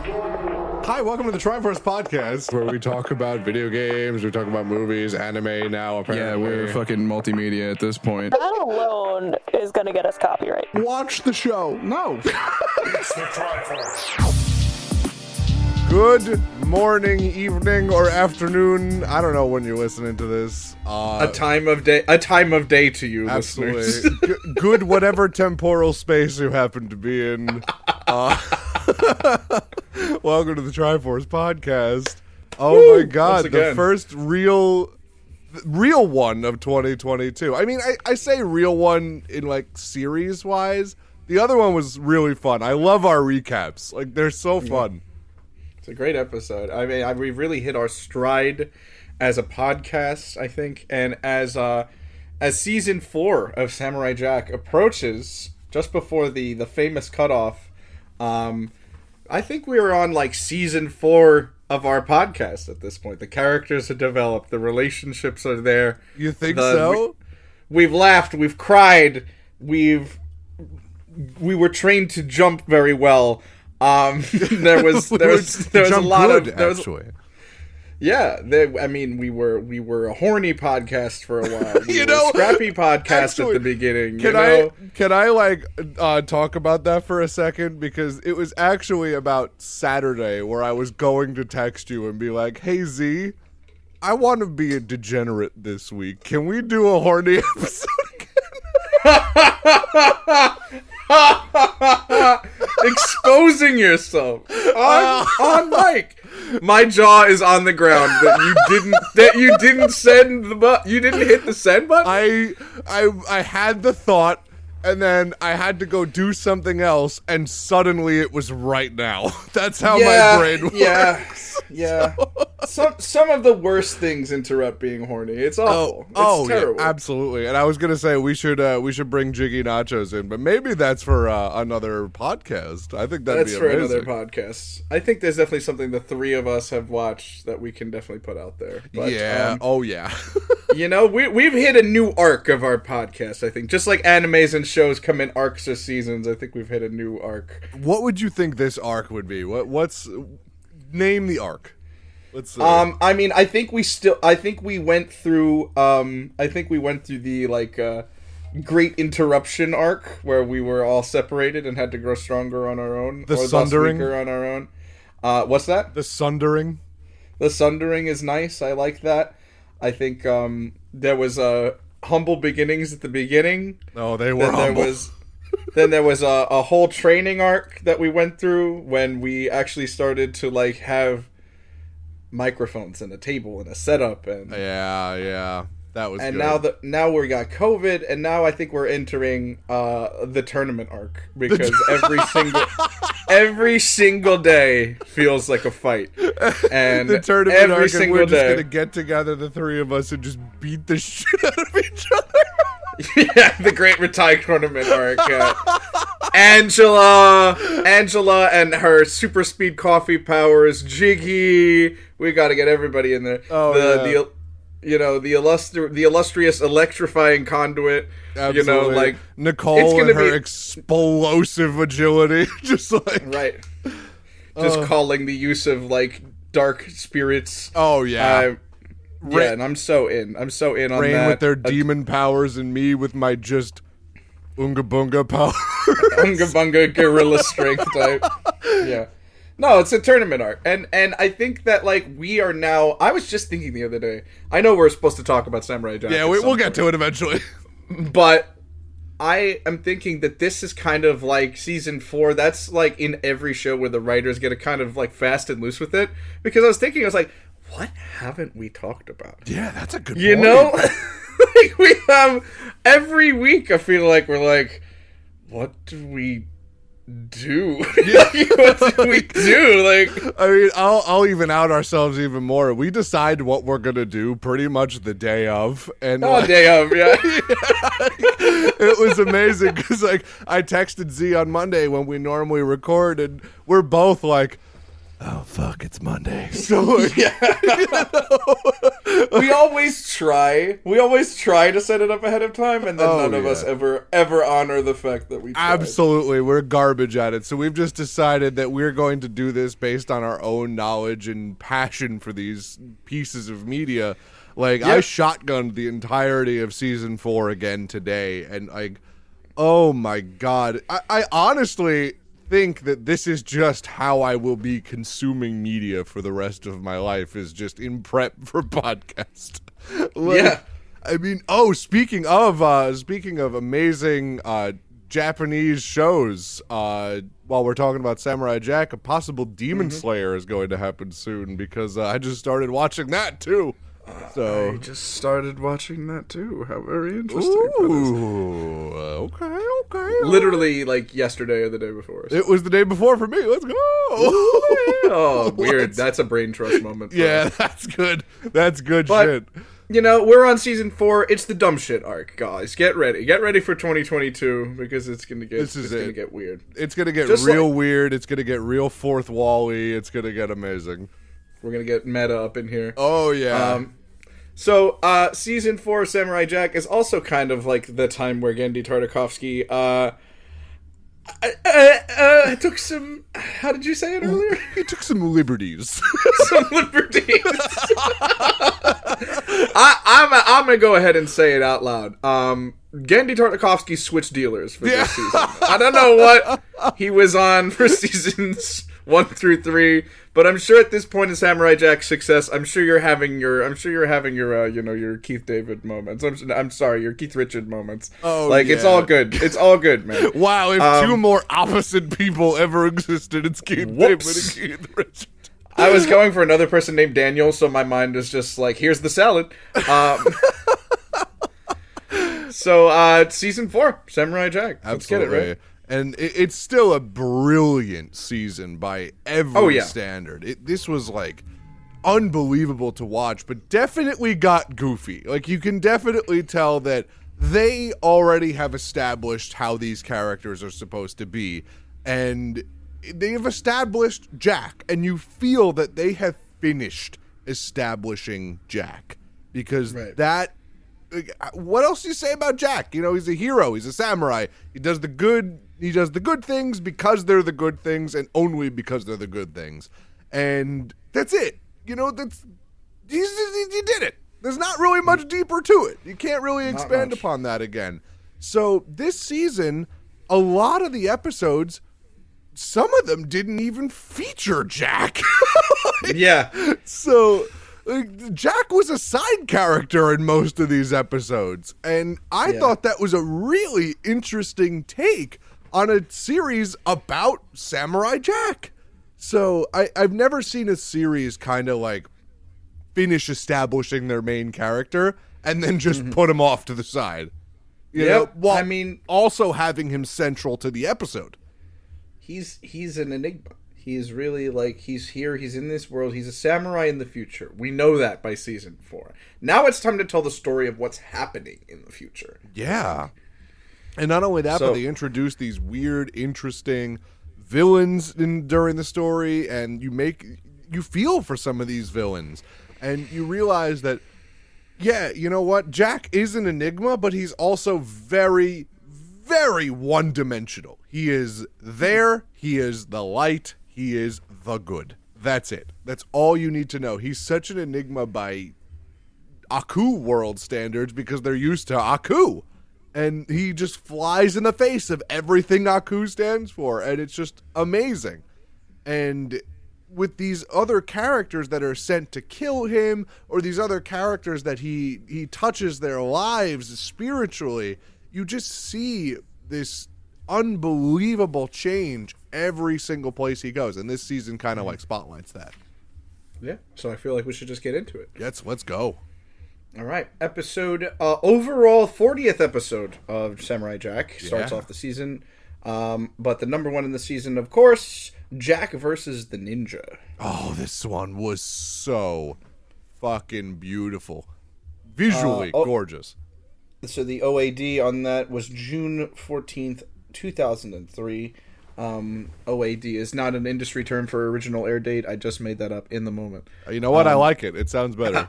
Hi, welcome to the Tryforce podcast, where we talk about video games, we talk about movies, anime now, apparently. Yeah, we're fucking multimedia at this point. That alone is going to get us copyright. Watch the show. No. It's the Tryforce. Good morning, evening, or afternoon. I don't know when you're listening to this. A time of day to you, Absolutely. listeners. Good whatever temporal space you happen to be in. Welcome to the Tryforce podcast. Oh Woo! my god, Once again. the first real one of 2022. I mean, I say real one in like series wise. The other one was really fun. I love our recaps. Like, they're so fun. It's a great episode. I mean, we've really hit our stride as a podcast, I think, and as season 4 of Samurai Jack approaches, just before the famous cutoff, I think we are on like season 4 of our podcast at this point. The characters are developed, the relationships are there. You think so? We've laughed, we've cried, we were trained to jump very well. There was a lot of actually. Yeah, we were a horny podcast for a while. We were a scrappy podcast actually, at the beginning. Can I talk about that for a second? Because it was actually about Saturday where I was going to text you and be like, "Hey Z, I want to be a degenerate this week. Can we do a horny episode Exposing yourself on mic. My jaw is on the ground that you didn't send you didn't hit the send button. I had the thought, and then I had to go do something else, and suddenly it was right now. That's how my brain works. Yeah. Some of the worst things interrupt being horny. It's awful. It's terrible. Yeah, absolutely. And I was gonna say we should bring Jiggy Nachos in, but maybe that's for another podcast. I think that's for another podcast. I think there's definitely something the three of us have watched that we can definitely put out there. But, yeah. Yeah. We've hit a new arc of our podcast. I think just like animes and shows come in arcs or seasons. I think we've hit a new arc. What would you think this arc would be? What's name the arc? Let's I mean, I think we went through the like great interruption arc where we were all separated and had to grow stronger on our own. The sundering weaker on our own. What's that? The sundering. The sundering is nice. I like that. I think there was humble beginnings at the beginning. Oh, they were humble. Then there was a whole training arc that we went through when we actually started to like have microphones and a table and a setup and that was and good. now we got COVID, and now I think we're entering the tournament arc because every single day feels like a fight, and the tournament every arc, single and we're just day gonna get together, the three of us, and just beat the shit out of each other. Yeah, the Great Retire Tournament arc. Angela and her super speed coffee powers. Jiggy, we got to get everybody in there. Oh, the illustrious electrifying conduit. Absolutely. Like Nicole and her explosive agility, just like right. Just calling the use of like dark spirits. Oh yeah. And I'm so in on Rain that. with their demon powers, and me with my just Unga Bunga power. Unga Bunga gorilla strength type. Yeah. No, it's a tournament arc. And I think that, like, we are now... I was just thinking the other day. I know we're supposed to talk about Samurai Jack. Yeah, we'll get to it eventually. But I am thinking that this is kind of like season 4. That's, like, in every show where the writers get a kind of, like, fast and loose with it. Because I was like, what haven't we talked about? Yeah, that's a good point. You know? Like, we have... Every week, I feel like we're like, what do we do? What do we do? Like, I mean, I'll even out ourselves even more. We decide what we're gonna do pretty much the day of, and day of, yeah. It was amazing because like I texted Z on Monday when we normally record, and we're both like, oh fuck, it's Monday. So like, we always try to set it up ahead of time, and then none of us ever honor the fact that we tried. Absolutely, we're garbage at it. So we've just decided that we're going to do this based on our own knowledge and passion for these pieces of media. Like, I shotgunned the entirety of season 4 again today, and like, oh my god, I honestly think that this is just how I will be consuming media for the rest of my life, is just in prep for podcast. Like, I mean, speaking of amazing Japanese shows, while we're talking about Samurai Jack, a possible Demon Slayer is going to happen soon, because I just started watching that too. So I just started watching that too. How very interesting. Ooh, okay. Literally, like, yesterday or the day before. So. It was the day before for me. Let's go. Oh, weird. That's a brain trust moment. Yeah, that's good. That's good but, shit. You know, we're on season 4. It's the dumb shit arc, guys. Get ready. Get ready for 2022, because it's gonna get gonna get weird. It's gonna get Just real weird. It's gonna get real fourth wall-y. It's gonna get amazing. We're gonna get meta up in here. Oh yeah. So, season 4 of Samurai Jack is also kind of like the time where Gendy Tartakovsky, took some, how did you say it earlier? He took some liberties. Some liberties. I'm gonna go ahead and say it out loud. Gendy Tartakovsky switched dealers for this season. I don't know what he was on for seasons 1 through 3, but I'm sure at this point in Samurai Jack's success, I'm sure you're having your your Keith David moments. I'm sorry, your Keith Richard moments. Oh, like, yeah. it's all good. It's all good, man. Wow, if two more opposite people ever existed, it's Keith David and Keith Richard. I was going for another person named Daniel, so my mind is just like, here's the salad. So, season 4, Samurai Jack. Let's get it, right? And it's still a brilliant season by every standard. This was, like, unbelievable to watch, but definitely got goofy. Like, you can definitely tell that they already have established how these characters are supposed to be, and they've established Jack, and you feel that they have finished establishing Jack, because that... What else do you say about Jack? You know, he's a hero. He's a samurai. He does the good things because they're the good things, and only because they're the good things. And that's it. You know, he did it. There's not really much deeper to it. You can't really expand upon that again. So this season, a lot of the episodes, some of them didn't even feature Jack. Yeah. So... Jack was a side character in most of these episodes, and I thought that was a really interesting take on a series about Samurai Jack. So I've never seen a series kind of like finish establishing their main character and then just put him off to the side. You know, while I mean, also having him central to the episode. He's an enigma. He's really, like, he's here, he's in this world, he's a samurai in the future. We know that by season 4. Now it's time to tell the story of what's happening in the future. Yeah. And not only that, but they introduce these weird, interesting villains during the story, and you feel for some of these villains. And you realize that, yeah, you know what? Jack is an enigma, but he's also very, very one-dimensional. He is there, he is the light, he is the good. That's it. That's all you need to know. He's such an enigma by Aku world standards because they're used to Aku. And he just flies in the face of everything Aku stands for. And it's just amazing. And with these other characters that are sent to kill him, or these other characters that he touches their lives spiritually, you just see this unbelievable change every single place he goes, and this season kind of like spotlights that. Yeah, so I feel like we should just get into it. Let's go. All right, overall 40th episode of Samurai Jack starts off the season, but the number 1 in the season, of course, Jack versus the Ninja. Oh, this one was so fucking beautiful, visually gorgeous. So the OAD on that was June 14th, 2003. OAD is not an industry term for original air date. I just made that up in the moment. You know what? I like it. It sounds better.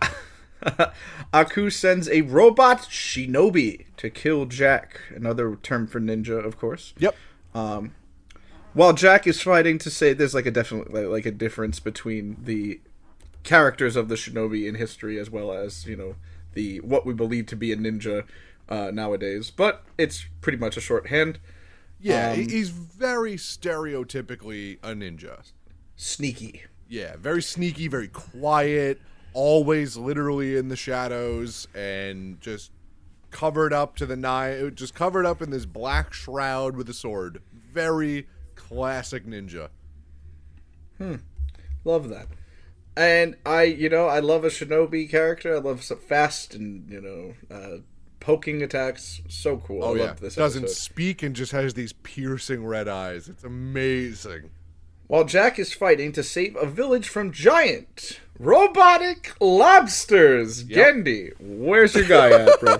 Aku sends a robot Shinobi to kill Jack. Another term for ninja, of course. Yep. While Jack is fighting to say, there's like a definitely like a difference between the characters of the Shinobi in history as well as, you know, the what we believe to be a ninja nowadays. But it's pretty much a shorthand. Yeah, he's very stereotypically a ninja. Sneaky. Yeah, very sneaky, very quiet, always literally in the shadows, and just covered up to the nine, just covered up in this black shroud with a sword. Very classic ninja. Love that. And I love a Shinobi character. I love some fast and, poking attacks. So cool. I love this Doesn't episode. speak and just has these piercing red eyes. It's amazing. While Jack is fighting to save a village from giant robotic lobsters. Yep. Gendy, where's your guy at, bro?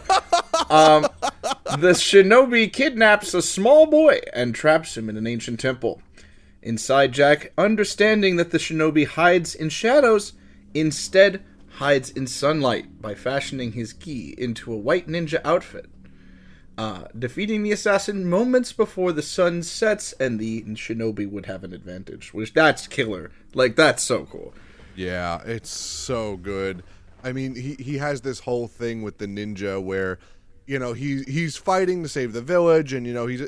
The Shinobi kidnaps a small boy and traps him in an ancient temple. Inside, Jack, understanding that the Shinobi hides in shadows, instead hides in sunlight by fashioning his ki into a white ninja outfit. Defeating the assassin moments before the sun sets, and the Shinobi would have an advantage. Which, that's killer. Like, that's so cool. Yeah, it's so good. I mean, he has this whole thing with the ninja where, you know, he's fighting to save the village, and, you know, he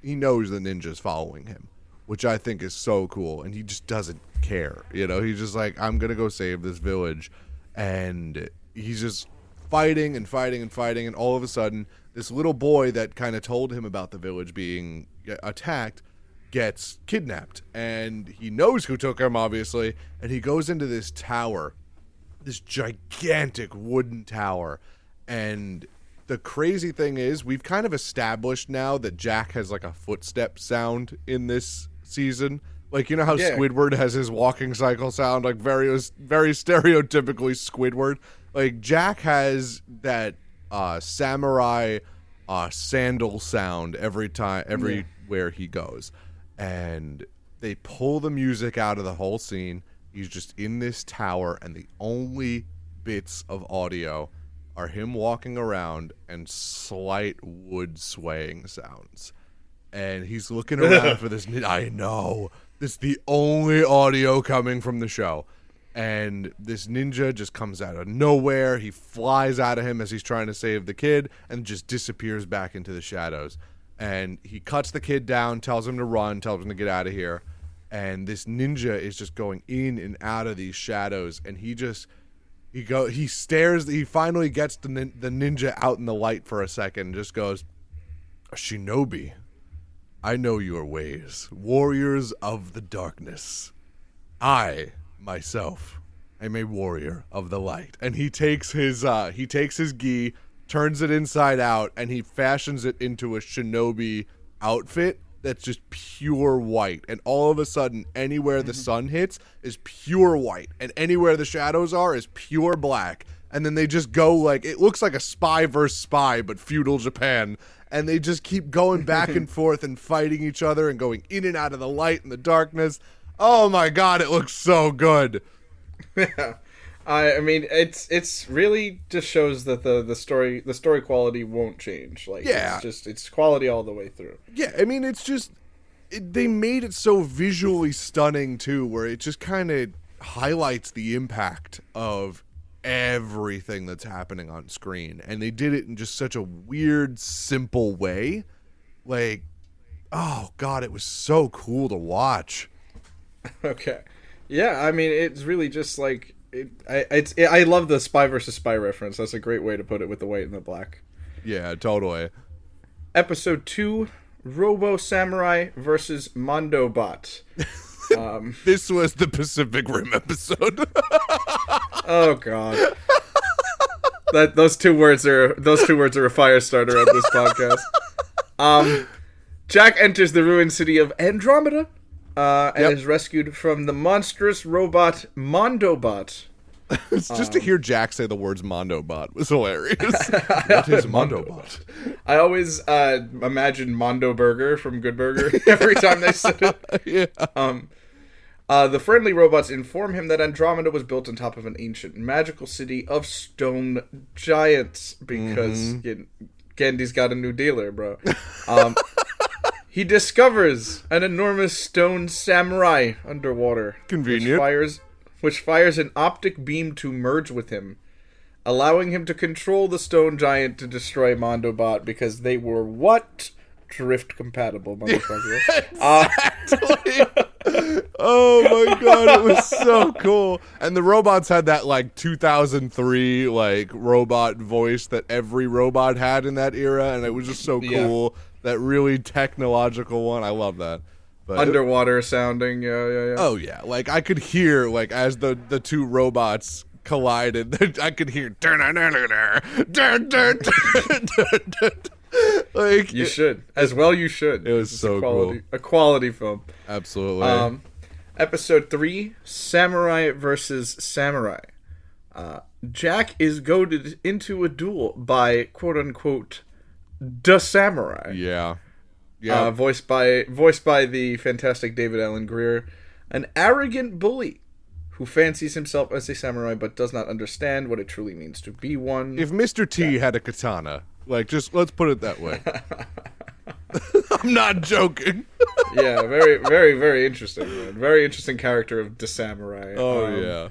knows the ninja's following him, which I think is so cool, and he just doesn't care. You know, he's just like, I'm gonna go save this village, and he's just fighting and fighting and fighting, and all of a sudden, this little boy that kind of told him about the village being attacked gets kidnapped, and he knows who took him, obviously, and he goes into this tower, this gigantic wooden tower, and the crazy thing is, we've kind of established now that Jack has like a footstep sound in this season. Like, you know how Squidward has his walking cycle sound, like very stereotypically Squidward. Like, Jack has that samurai sandal sound everywhere he goes, and they pull the music out of the whole scene. He's just in this tower, and the only bits of audio are him walking around and slight wood swaying sounds. And he's looking around for this. I know. This is the only audio coming from the show. And this ninja just comes out of nowhere. He flies out of him as he's trying to save the kid and just disappears back into the shadows. And he cuts the kid down, tells him to run, tells him to get out of here. And this ninja is just going in and out of these shadows. And he stares. He finally gets the ninja out in the light for a second and just goes, "Shinobi, I know your ways, warriors of the darkness. I, myself, am a warrior of the light." And he takes his gi, turns it inside out, and he fashions it into a Shinobi outfit that's just pure white. And all of a sudden, anywhere the sun hits is pure white, and anywhere the shadows are is pure black. And then they just go like, it looks like a spy versus spy, but feudal Japan. And they just keep going back and forth and fighting each other and going in and out of the light and the darkness. Oh my God, it looks so good. Yeah. I mean, it's really just shows that the story quality won't change. Like, yeah, it's quality all the way through. Yeah, I mean, it's just they made it so visually stunning too, where it just kind of highlights the impact of everything that's happening on screen, and they did it in just such a weird, simple way. Like, oh God, it was so cool to watch. Okay, yeah, I mean, it's really just like. I love the spy versus spy reference. That's a great way to put it with the white and the black. Yeah, totally. Episode 2, Robo Samurai versus Mondo Bot. This was the Pacific Rim episode. Oh God. Those two words are a fire starter on this podcast. Jack enters the ruined city of Andromeda. And is rescued from the monstrous robot Mondobot. It's just to hear Jack say the words Mondobot was hilarious. What is Mondobot? I always imagine Mondo Burger from Good Burger every time they said it. The friendly robots inform him that Andromeda was built on top of an ancient magical city of stone giants because Gendy's got a new dealer, bro. He discovers an enormous stone samurai underwater. Convenient. Which fires an optic beam to merge with him, allowing him to control the stone giant to destroy Mondobot because they were what? Drift compatible, motherfucker. Exactly. Oh my god, it was so cool. And the robots had that like 2003 like robot voice that every robot had in that era, and it was just so cool. That really technological one. I love that. But underwater sounding, yeah. Oh yeah, like I could hear like as the two robots collided, I could hear like you should as well. You should. It was so cool. A quality film. Absolutely. Episode 3: Samurai versus Samurai. Jack is goaded into a duel by quote unquote the samurai. Yeah. Voiced by the fantastic David Allen Greer, an arrogant bully who fancies himself as a samurai but does not understand what it truly means to be one. If Mr. T had a katana, like just let's put it that way. I'm not joking. Yeah, very, very, very interesting, man. Very interesting character of the samurai. Oh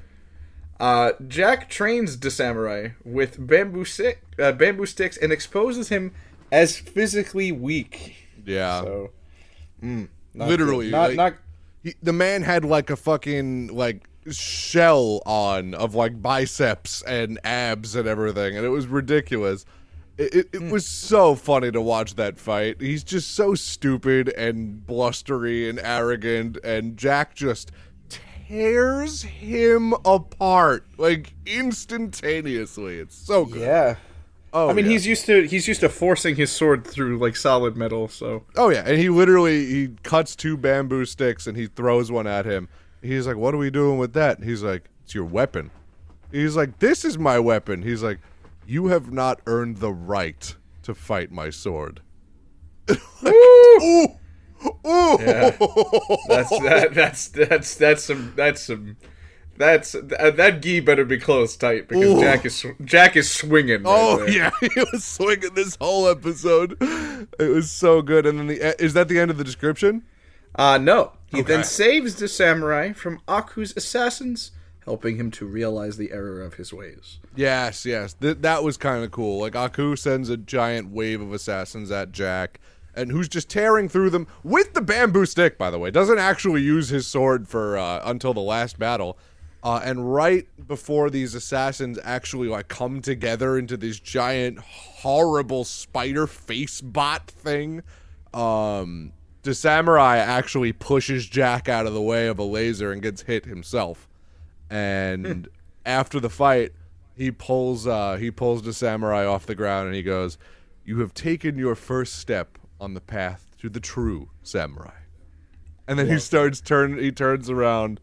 yeah. Jack trains the samurai with bamboo sticks and exposes him as physically weak. Yeah. So, literally, the man had like a fucking like shell on of like biceps and abs and everything, and it was ridiculous. It was so funny to watch that fight. He's just so stupid and blustery and arrogant, and Jack just tears him apart like instantaneously. It's so good. Yeah. Oh, I mean, yeah. he's used to forcing his sword through like solid metal. So. Oh yeah, and he cuts 2 bamboo sticks and he throws one at him. He's like, "What are we doing with that?" And he's like, "It's your weapon." He's like, "This is my weapon." He's like, "You have not earned the right to fight my sword." Like, ooh, ooh. Yeah. That gi better be closed tight because ooh. Jack is swinging. Oh yeah, he was swinging this whole episode. It was so good. And then is that the end of the description? No. He then saves the samurai from Aku's assassins, helping him to realize the error of his ways. Yes. That was kind of cool. Like Aku sends a giant wave of assassins at Jack, and who's just tearing through them with the bamboo stick. By the way, doesn't actually use his sword for until the last battle. And right before these assassins actually like come together into this giant, horrible spider face bot thing, the samurai actually pushes Jack out of the way of a laser and gets hit himself. And after the fight, he pulls the samurai off the ground and he goes, "You have taken your first step on the path to the true samurai." And then he turns around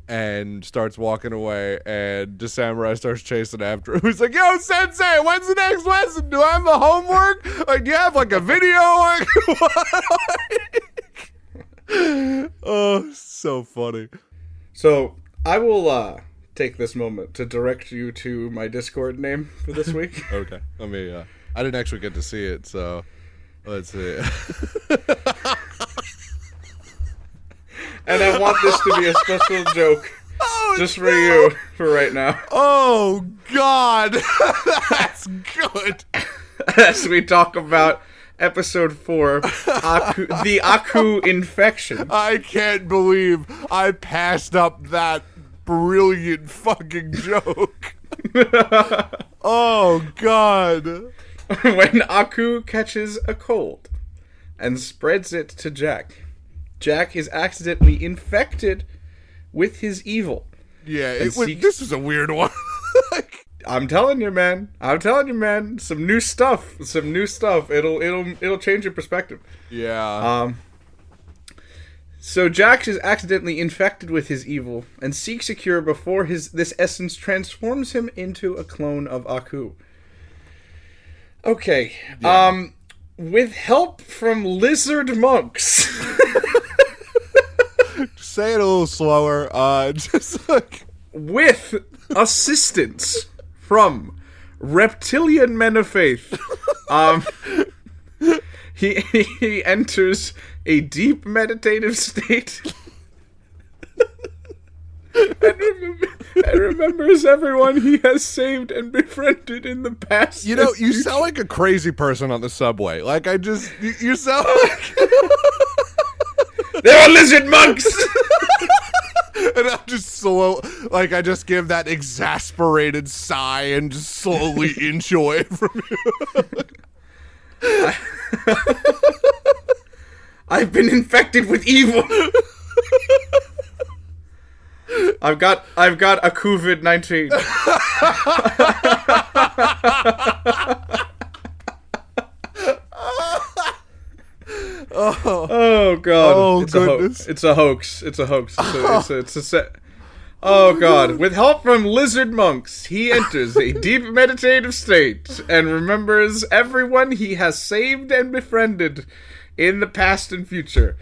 and starts walking away, and the samurai starts chasing after him. He's like, "Yo, sensei, when's the next lesson? Do I have the homework? Like, do you have like a video?" Like, oh, so funny. So I will take this moment to direct you to my Discord name for this week. Okay, let me. I didn't actually get to see it, so let's see. And I want this to be a special joke just for you for right now. Oh, God. That's good. As we talk about episode 4, the Aku infection. I can't believe I passed up that brilliant fucking joke. Oh, God. When Aku catches a cold and spreads it to Jack, Jack is accidentally infected with his evil. Yeah, this is a weird one. I'm telling you, man. Some new stuff. It'll change your perspective. Yeah. So Jax is accidentally infected with his evil and seeks a cure before this essence transforms him into a clone of Aku. Okay. Yeah. With help from lizard monks. Say it a little slower. Just like With assistance from reptilian men of faith. He enters a deep meditative state and remembers everyone he has saved and befriended in the past. you know, you sound like a crazy person on the subway. Like you sound like There are lizard monks. and I'm just slow, like I just give that exasperated sigh and just slowly inch away from you. I've been infected with evil. I've got a COVID-19. Oh god! Oh, it's goodness. a hoax! It's a hoax! It's a set. Oh god! With help from lizard monks, he enters a deep meditative state and remembers everyone he has saved and befriended in the past and future,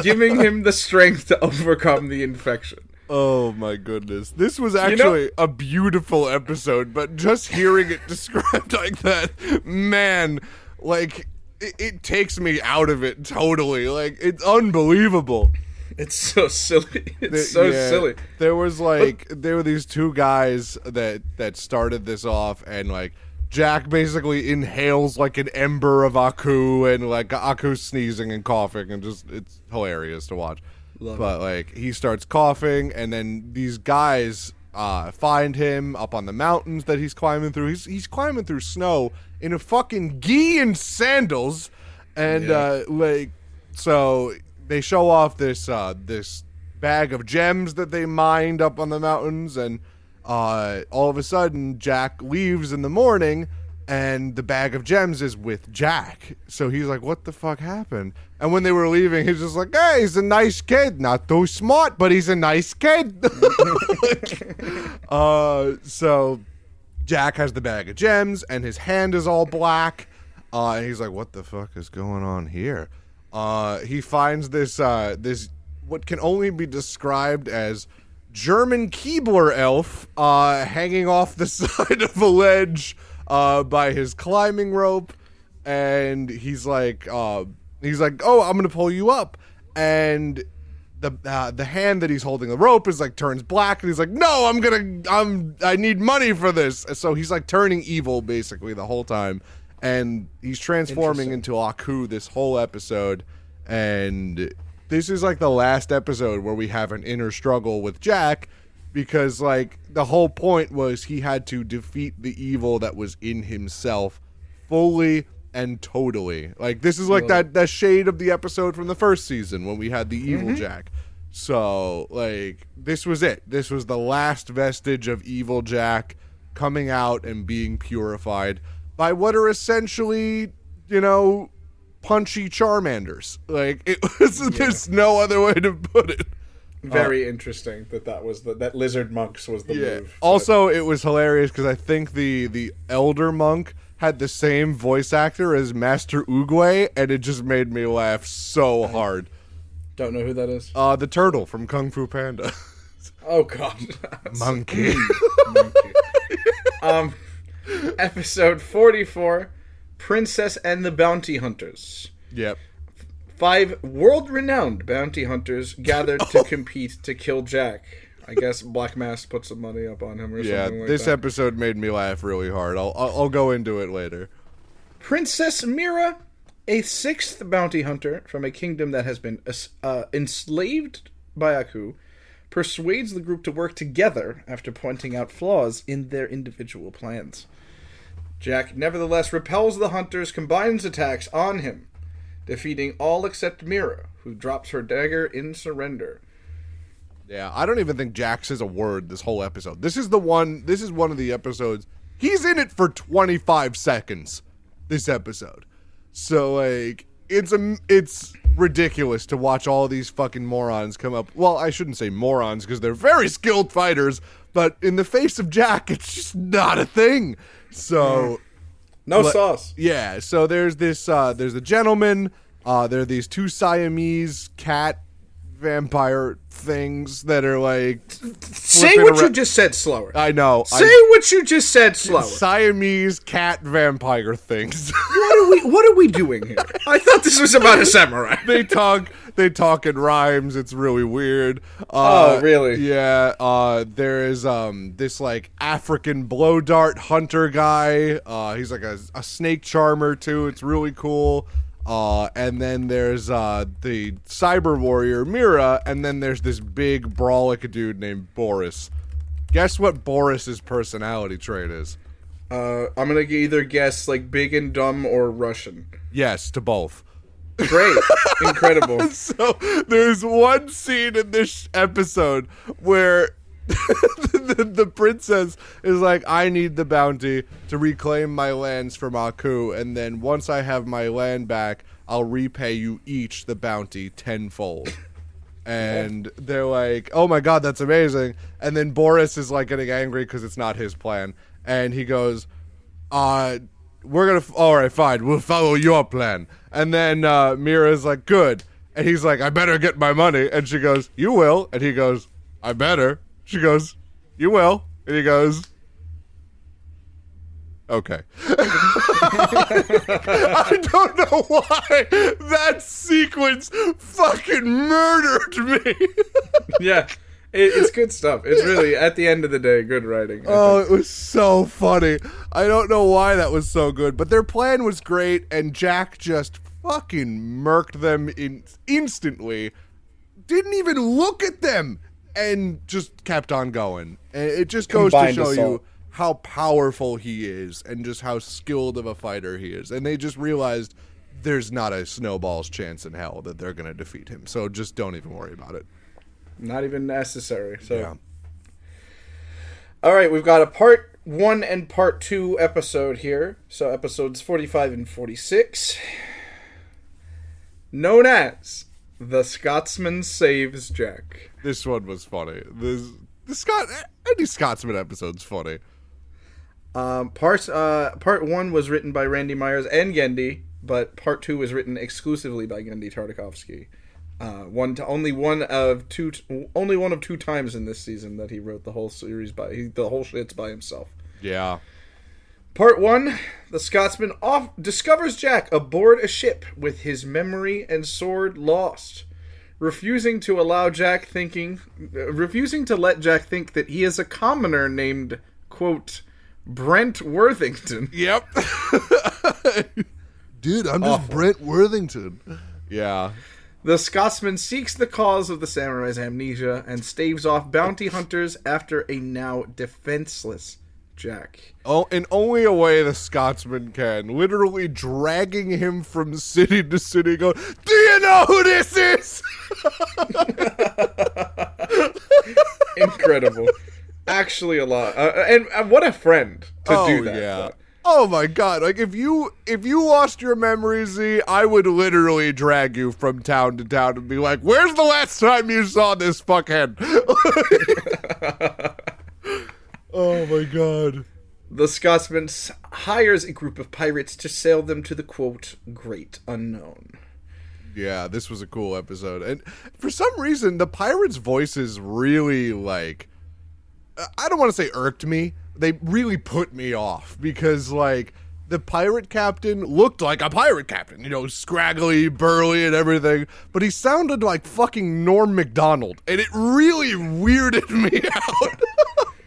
giving him the strength to overcome the infection. Oh my goodness. This was actually a beautiful episode, but just hearing it described like that, man, like, it takes me out of it totally. Like, it's unbelievable. It's so silly. It's so silly. There were these two guys that started this off, and like Jack basically inhales like an ember of Aku, and like Aku's sneezing and coughing, and just it's hilarious to watch. But like he starts coughing, and then these guys find him up on the mountains that he's climbing through. He's climbing through snow in a fucking gi and sandals, and like so they show off this this bag of gems that they mined up on the mountains, and all of a sudden Jack leaves in the morning, and the bag of gems is with Jack. So he's like, what the fuck happened? And when they were leaving, he's just like, hey, he's a nice kid. Not too smart, but he's a nice kid. So Jack has the bag of gems, and his hand is all black. And he's like, what the fuck is going on here? He finds this what can only be described as German Keebler elf hanging off the side of a ledge by his climbing rope, and he's like, oh, I'm gonna pull you up, and the hand that he's holding the rope is like turns black, and he's like, no, I need money for this. So he's like turning evil basically the whole time, and he's transforming into Aku this whole episode, and this is like the last episode where we have an inner struggle with Jack, because like the whole point was he had to defeat the evil that was in himself fully and totally. Like this is like that shade of the episode from the first season when we had the evil Jack. So like this was it. This was the last vestige of evil Jack coming out and being purified by what are essentially, you know, punchy Charmanders. Like it was. There's no other way to put it. Very interesting that was that lizard monks was the move. Also, it was hilarious because I think the elder monk had the same voice actor as Master Oogway, and it just made me laugh so hard. Don't know who that is. The turtle from Kung Fu Panda. Oh god, Monkey. Episode 44, Princess and the Bounty Hunters. Yep. 5 world-renowned bounty hunters gathered to compete to kill Jack. I guess Black Mass put some money up on him or something like this that. episode made me laugh really hard. I'll go into it later. Princess Mira, a 6th bounty hunter from a kingdom that has been enslaved by Aku, persuades the group to work together after pointing out flaws in their individual plans. Jack nevertheless repels the hunters' combined attacks on him, defeating all except Mira, who drops her dagger in surrender. Yeah, I don't even think Jack says a word this whole episode. This is one of the episodes. He's in it for 25 seconds, this episode. So, like, it's ridiculous to watch all these fucking morons come up. Well, I shouldn't say morons because they're very skilled fighters, but in the face of Jack, it's just not a thing. So, no sauce. Yeah. So there's the gentleman. There are these two Siamese cat vampire things that are like. Say what you just said slower. I know. Say what you just said slower. Siamese cat vampire things. What are we doing here? I thought this was about a samurai. They talk in rhymes. It's really weird. Oh, really? Yeah. There is this like African blow dart hunter guy. He's like a snake charmer too. It's really cool. And then there's the cyber warrior Mira, and then there's this big brawlic dude named Boris. Guess what Boris's personality trait is? I'm gonna either guess like big and dumb or Russian. Yes, to both. Great. Incredible. So there's one scene in this episode where the princess is like, I need the bounty to reclaim my lands from Aku, and then once I have my land back, I'll repay you each the bounty tenfold. And they're like, oh my god, that's amazing. And then Boris is like getting angry because it's not his plan. And he goes, all right, fine, we'll follow your plan. And then Mira's like, good. And he's like, I better get my money. And she goes, you will. And he goes, I better. She goes, you will. And he goes, okay. I don't know why that sequence fucking murdered me. Yeah. It's good stuff. It's really, at the end of the day, good writing. Oh, it was so funny. I don't know why that was so good, but their plan was great, and Jack just fucking murked them instantly. Didn't even look at them, and just kept on going. And it just goes to show you how powerful he is, and just how skilled of a fighter he is. And they just realized there's not a snowball's chance in hell that they're going to defeat him, so just don't even worry about it. Not even necessary. So, yeah. All right, we've got a part 1 and part 2 episode here. So episodes 45 and 46, known as The Scotsman Saves Jack. This one was funny. Any Scotsman episode's funny. Part 1 was written by Randy Myers and Gendy, but part 2 was written exclusively by Gendy Tartakovsky. Only one of two times in this season that he wrote the whole series the whole shit's by himself. Yeah. Part 1, the Scotsman discovers Jack aboard a ship with his memory and sword lost, refusing to let Jack think that he is a commoner named, quote, Brent Worthington. Yep. Dude, I'm just Brent Worthington. Yeah. The Scotsman seeks the cause of the samurai's amnesia and staves off bounty hunters after a now defenseless Jack. Oh, in only a way the Scotsman can. Literally dragging him from city to city going, do you know who this is? Incredible. Actually a lot. And what a friend to do that. Yeah. Oh my god, like if you lost your memory, Z, I would literally drag you from town to town and be like, where's the last time you saw this fuckhead? Oh my god. The Scotsman hires a group of pirates to sail them to the, quote, great unknown. Yeah, this was a cool episode. And for some reason, the pirates' voices really, like, I don't want to say irked me. They really put me off because, like, the pirate captain looked like a pirate captain, you know, scraggly, burly, and everything, but he sounded like fucking Norm Macdonald, and it really weirded me out.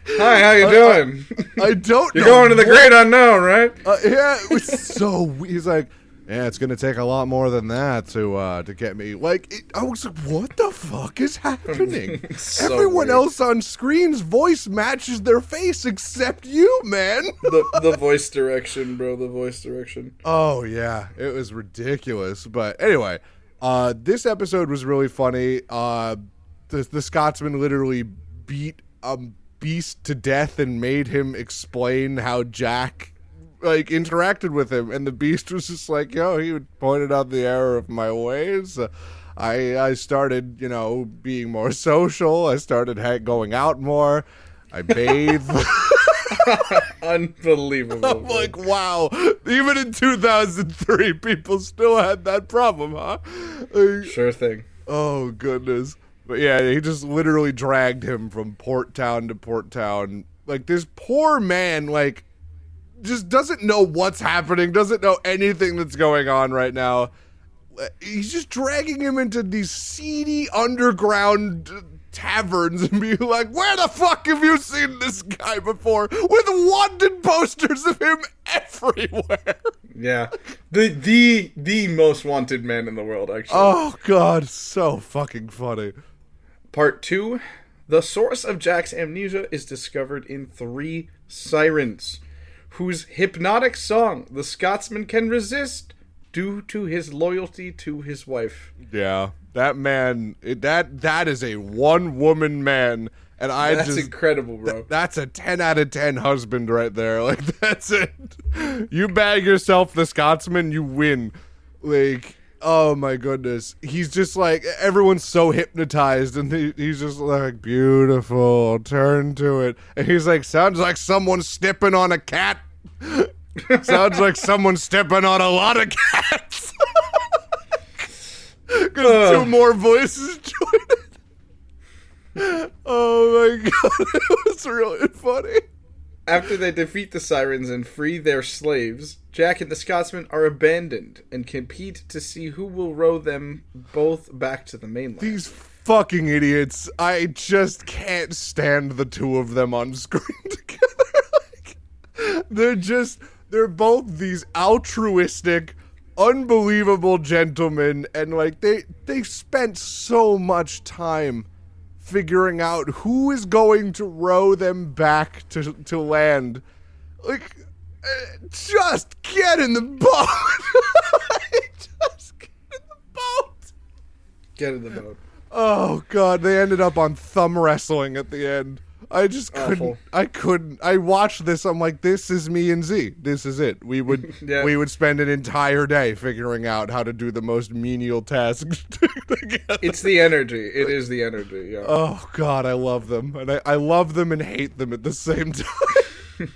Hi, how you doing? I don't know. You're going to the great unknown, right? Yeah, it was so weird. He's like, yeah, it's gonna take a lot more than that to get me. Like, I was like, what the fuck is happening? So Everyone weird. else on screen's voice matches their face except you, man. The voice direction, bro. The voice direction. Oh yeah, it was ridiculous. But anyway, this episode was really funny. The Scotsman literally beat a beast to death and made him explain how Jack like interacted with him, and the beast was just like, yo, he pointed out the error of my ways. I started, being more social. I started going out more. I bathe. Unbelievable. I'm like, wow. Even in 2003, people still had that problem, huh? Like, Sure thing. oh, goodness. But yeah, he just literally dragged him from port town to port town. Like, this poor man, like, just doesn't know what's happening, doesn't know anything that's going on right now. He's just dragging him into these seedy underground taverns and be like, where the fuck have you seen this guy before? With wanted posters of him everywhere. Yeah. The most wanted man in the world, actually. Oh, God. So fucking funny. Part 2. The source of Jack's amnesia is discovered in 3 sirens, whose hypnotic song the Scotsman can resist due to his loyalty to his wife. Yeah. That man, that is a one-woman man. And That's incredible, bro. That's a 10 out of 10 husband right there. Like, that's it. You bag yourself the Scotsman, you win. Like, oh my goodness. He's just like, everyone's so hypnotized, and he's just like, beautiful, turn to it. And he's like, sounds like someone's stepping on a cat. Sounds like someone's stepping on a lot of cats. Because 2 more voices joined it. Oh my god, it was really funny. After they defeat the sirens and free their slaves, Jack and the Scotsman are abandoned and compete to see who will row them both back to the mainland. These fucking idiots. I just can't stand the 2 of them on screen together. They're both these altruistic, unbelievable gentlemen, and like they spent so much time figuring out who is going to row them back to land. Like, just get in the boat. Just get in the boat. Get in the boat. Oh god, they ended up on thumb wrestling at the end. I just Awful. couldn't. I watched this. I'm like, this is me and Z. This is it. We would Yeah. we would spend an entire day figuring out how to do the most menial tasks together. It's the energy. It is the energy, yeah. Oh god, I love them, and I love them and hate them at the same time.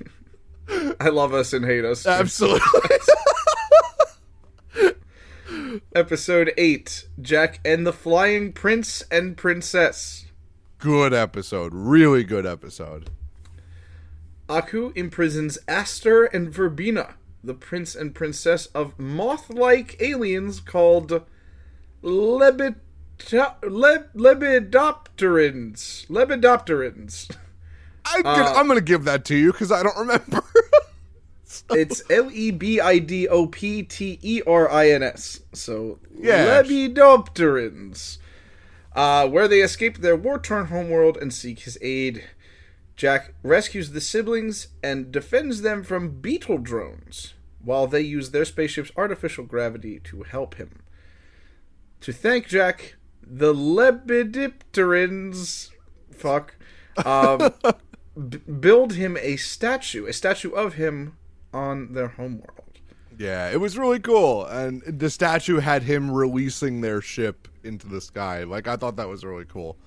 I love us and hate us. Absolutely. Episode 8, Jack and the Flying Prince and Princess. Good episode. Really good episode. Aku imprisons Aster and Verbena, the prince and princess of moth-like aliens called Lepidopterans. I'm gonna give that to you because I don't remember. It's Lebidopterins. So, Yeah. Lepidopterans. Where they escape their war-torn homeworld and seek his aid. Jack rescues the siblings and defends them from beetle drones, while they use their spaceship's artificial gravity to help him. To thank Jack, the Lepidopterans build him a statue of him on their homeworld. Yeah, it was really cool, and the statue had him releasing their ship into the sky. Like, I thought that was really cool.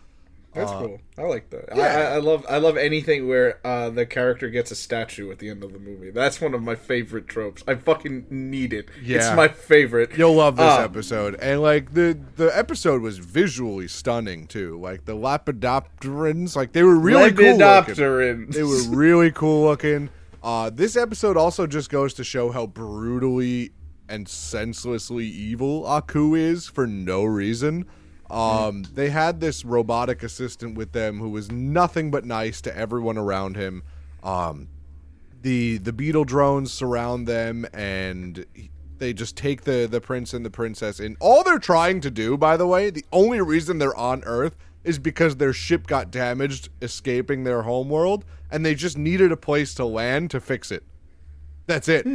That's cool. I like that. Yeah. I love anything where the character gets a statue at the end of the movie. That's one of my favorite tropes. I fucking need it. Yeah. It's my favorite. You'll love this episode, and like the episode was visually stunning too. Like the Lepidopterans, like they were really cool looking. Lepidopterans. They were really cool looking. This episode also just goes to show how brutally and senselessly evil Aku is for no reason. They had this robotic assistant with them who was nothing but nice to everyone around him. The beetle drones surround them, and they just take the prince and the princess in. All they're trying to do, by the way, the only reason they're on Earth is because their ship got damaged escaping their homeworld, and they just needed a place to land to fix it. That's it.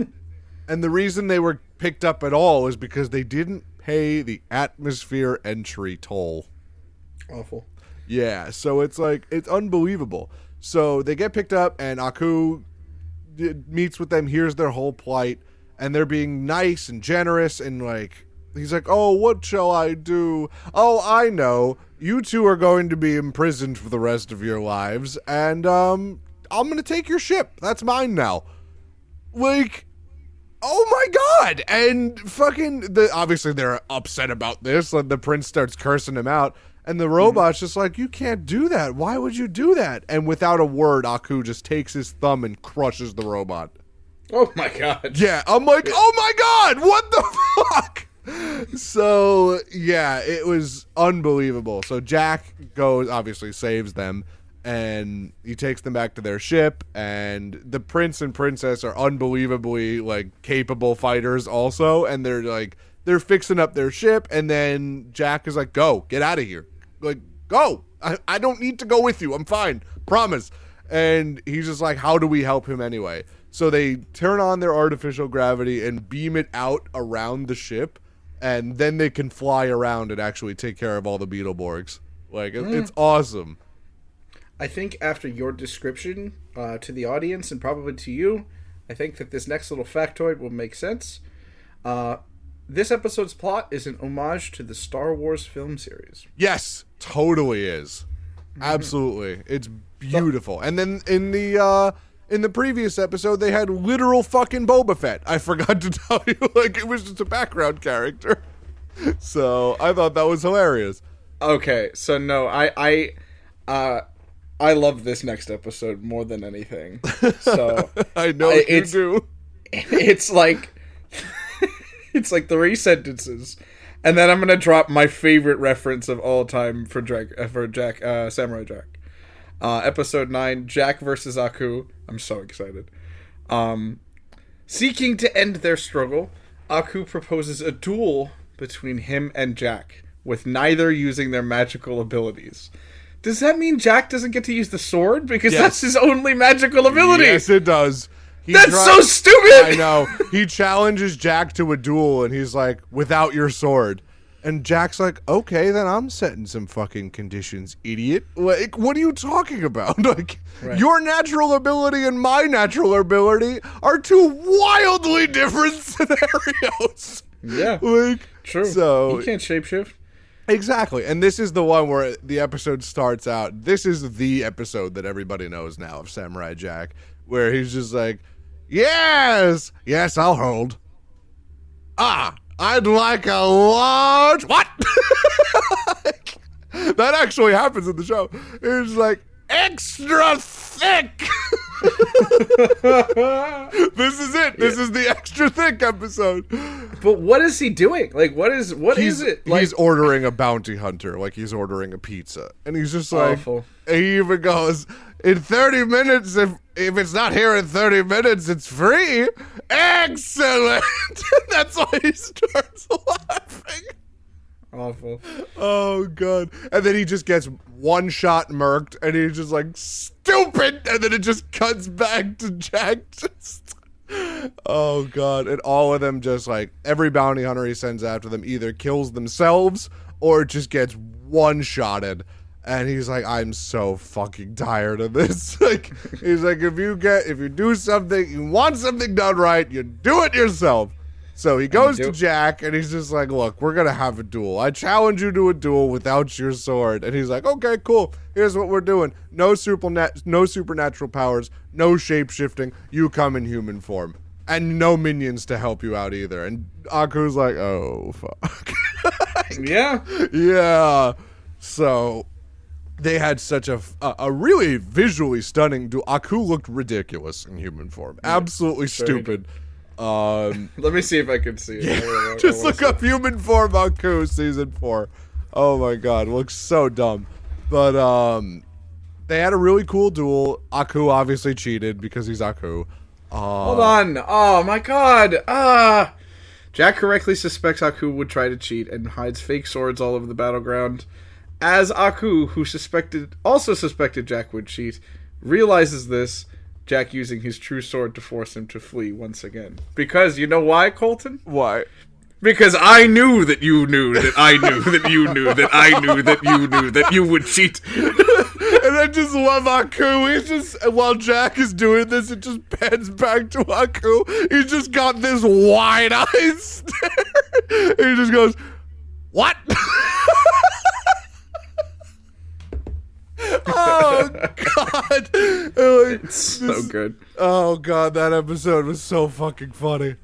And the reason they were picked up at all is because they didn't pay the atmosphere entry toll. Awful. Yeah, so it's like, it's unbelievable. So they get picked up, and Aku meets with them, hears their whole plight, and they're being nice and generous, and like, he's like, oh, what shall I do? Oh, I know. You two are going to be imprisoned for the rest of your lives, and I'm going to take your ship. That's mine now. Like, oh my god! And fucking, obviously they're upset about this. Like, the prince starts cursing him out, and the robot's just like, you can't do that. Why would you do that? And without a word, Aku just takes his thumb and crushes the robot. Oh my god. Yeah, I'm like, oh my god, what the fuck? So, yeah, it was unbelievable. So Jack goes, obviously saves them, and he takes them back to their ship, and the prince and princess are unbelievably, like, capable fighters also, and they're fixing up their ship, and then Jack is like, go, get out of here. Like, go. I don't need to go with you. I'm fine. Promise. And he's just like, how do we help him anyway? So they turn on their artificial gravity and beam it out around the ship, and then they can fly around and actually take care of all the Beetleborgs. Like, it's awesome. I think after your description to the audience and probably to you, I think that this next little factoid will make sense. This episode's plot is an homage to the Star Wars film series. Yes, totally is. Absolutely. It's beautiful. And then in the previous episode, they had literal fucking Boba Fett. I forgot to tell you, like, it was just a background character. So I thought that was hilarious. Okay, so no, I love this next episode more than anything. So I know you do. It's like it's like 3 sentences, and then I'm gonna drop my favorite reference of all time for Samurai Jack. Episode 9, Jack versus Aku. I'm so excited. Seeking to end their struggle, Aku proposes a duel between him and Jack, with neither using their magical abilities. Does that mean Jack doesn't get to use the sword? Because that's his only magical ability. Yes, it does. So stupid! I know. He challenges Jack to a duel, and he's like, without your sword. And Jack's like, okay, then I'm setting some fucking conditions, idiot. Like, what are you talking about? Like, your natural ability and my natural ability are 2 wildly different scenarios. Yeah, like, true. So you can't shapeshift. Exactly. And this is the one where the episode starts out. This is the episode that everybody knows now of Samurai Jack, where he's just like, yes, I'll hold. I'd like a large... What? That actually happens in the show. It's like, extra thick. This is it. This is the extra thick episode. But what is he doing? Like, what is it? Like, he's ordering a bounty hunter, like he's ordering a pizza. And he's just like, awful. He even goes, in 30 minutes, if it's not here in 30 minutes, it's free. Excellent. That's why he starts laughing. Awful. Oh, God. And then he just gets one shot murked, and he's just like, stupid! And then it just cuts back to Jack. Oh, God. And all of them just like, every bounty hunter he sends after them either kills themselves or just gets one-shotted. And he's like, I'm so fucking tired of this. Like, he's like, if you do something, you want something done right, you do it yourself. So he goes to Jack, and he's just like, look, we're going to have a duel. I challenge you to a duel without your sword. And he's like, okay, cool. Here's what we're doing. No supernatural powers, no shape-shifting. You come in human form. And no minions to help you out either. And Aku's like, oh, fuck. Yeah. Yeah. So they had such a really visually stunning duel. Aku looked ridiculous in human form. Absolutely stupid. Let me see if I can see it. Yeah. Just look up human form Aku season 4. Oh my god, looks so dumb. But they had a really cool duel. Aku obviously cheated because he's Aku. Hold on. Oh my god. Jack correctly suspects Aku would try to cheat and hides fake swords all over the battleground. As Aku, who also suspected Jack would cheat, realizes this, Jack using his true sword to force him to flee once again. Because, you know why, Colton? Why? Because I knew that you knew that I knew that you knew that I knew that you knew that you would cheat. And I just love Aku. He's just, while Jack is doing this, it just pans back to Aku. He's just got this wide-eyed stare. He just goes, what? Oh, God. It's so good. Oh, God, that episode was so fucking funny.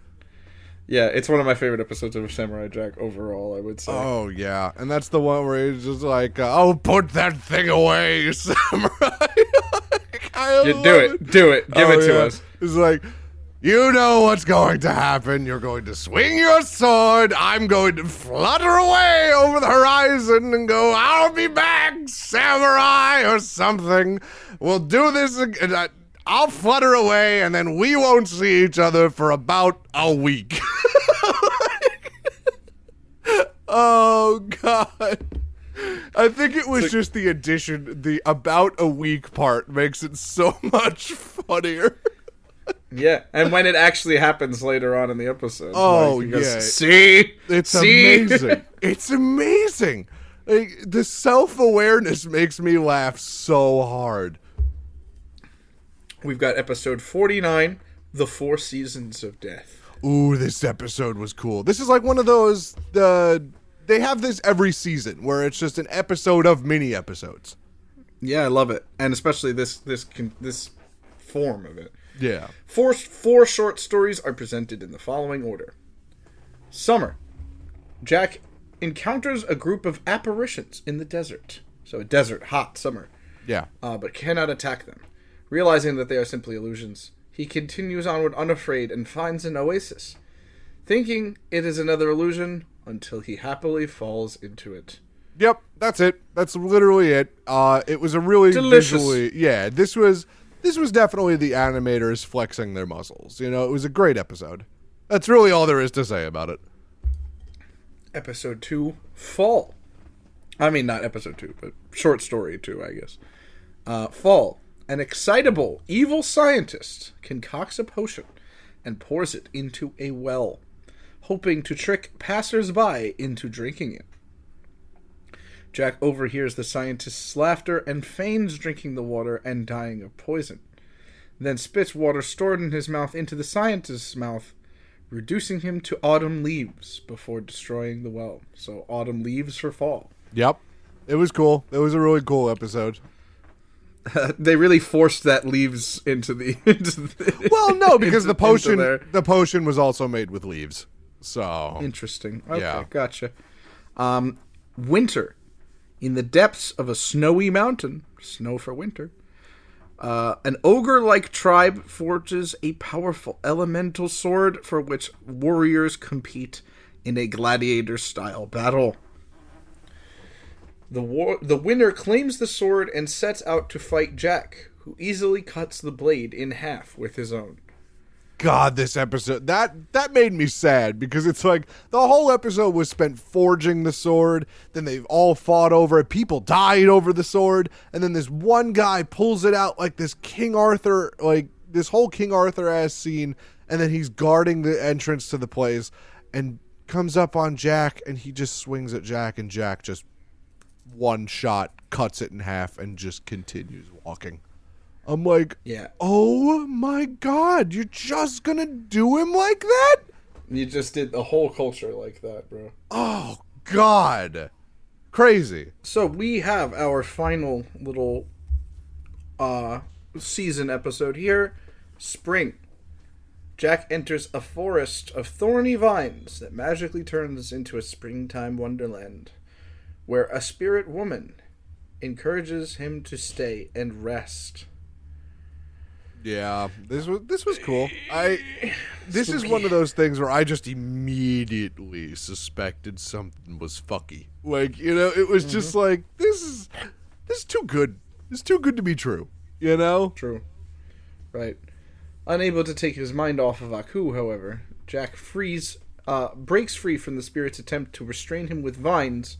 Yeah, it's one of my favorite episodes of Samurai Jack overall, I would say. Oh, yeah. And that's the one where he's just like, oh, put that thing away, you samurai. Do it. Give it to us. It's like, you know what's going to happen. You're going to swing your sword. I'm going to flutter away over the horizon and go, I'll be back, samurai, or something. We'll do this again. I'll flutter away, and then we won't see each other for about a week. Oh, God. I think it was just the addition, the about a week part makes it so much funnier. Yeah, and when it actually happens later on in the episode. Oh, he goes, yeah. See? It's See? amazing. It's amazing. Like, the self-awareness makes me laugh so hard. We've got episode 49, The Four Seasons of Death. Ooh, this episode was cool. This is like one of those, they have this every season where it's just an episode of mini episodes. Yeah, I love it. And especially this form of it. Yeah. Four short stories are presented in the following order. Summer. Jack encounters a group of apparitions in the desert. So a desert, hot summer. Yeah. But cannot attack them. Realizing that they are simply illusions, he continues onward unafraid and finds an oasis, thinking it is another illusion until he happily falls into it. Yep, that's it. That's literally it. It was a really Delicious. visually, yeah, this was definitely the animators flexing their muscles. You know, it was a great episode. That's really all there is to say about it. Episode 2, Fall. I mean, not episode 2, but short story 2, I guess. Fall. An excitable, evil scientist concocts a potion and pours it into a well, hoping to trick passers-by into drinking it. Jack overhears the scientist's laughter and feigns drinking the water and dying of poison, then spits water stored in his mouth into the scientist's mouth, reducing him to autumn leaves before destroying the well. So autumn leaves for fall. Yep. It was cool. It was a really cool episode. They really forced that leaves into the. Well, no, because the there. potion was also made with leaves. So Interesting. Okay, Yeah. Gotcha. Winter. In the depths of a snowy mountain, snow for winter, an ogre-like tribe forges a powerful elemental sword for which warriors compete in a gladiator-style battle. The winner claims the sword and sets out to fight Jack, who easily cuts the blade in half with his own. God, this episode, that made me sad because it's like the whole episode was spent forging the sword, then they've all fought over it, people died over the sword, and then this one guy pulls it out like this King Arthur, like this whole King Arthur-ass scene, and then he's guarding the entrance to the place and comes up on Jack, and he just swings at Jack, and Jack just one shot cuts it in half and just continues walking. I'm like, Yeah. Oh my God, you're just gonna do him like that? You just did the whole culture like that, bro. Oh God. Crazy. So we have our final little season episode here. Spring. Jack enters a forest of thorny vines that magically turns into a springtime wonderland, where a spirit woman encourages him to stay and rest. Yeah, this was cool. This is one of those things where I just immediately suspected something was fucky. Like, you know, it was just like this is too good. It's too good to be true. You know? True. Right. Unable to take his mind off of Aku, however, Jack breaks free from the spirit's attempt to restrain him with vines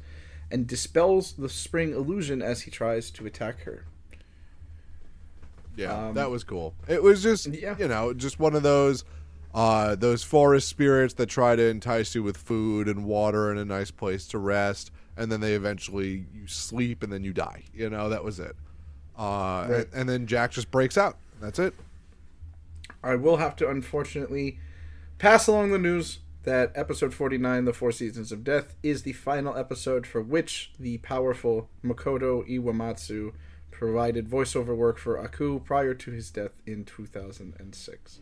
and dispels the spring illusion as he tries to attack her. Yeah, that was cool. It was just, Yeah. you know, just one of those forest spirits that try to entice you with food and water and a nice place to rest, and then you sleep and then you die. You know, that was it. And then Jack just breaks out. That's it. I will have to unfortunately pass along the news that episode 49, The Four Seasons of Death, is the final episode for which the powerful Makoto Iwamatsu provided voiceover work for Aku prior to his death in 2006.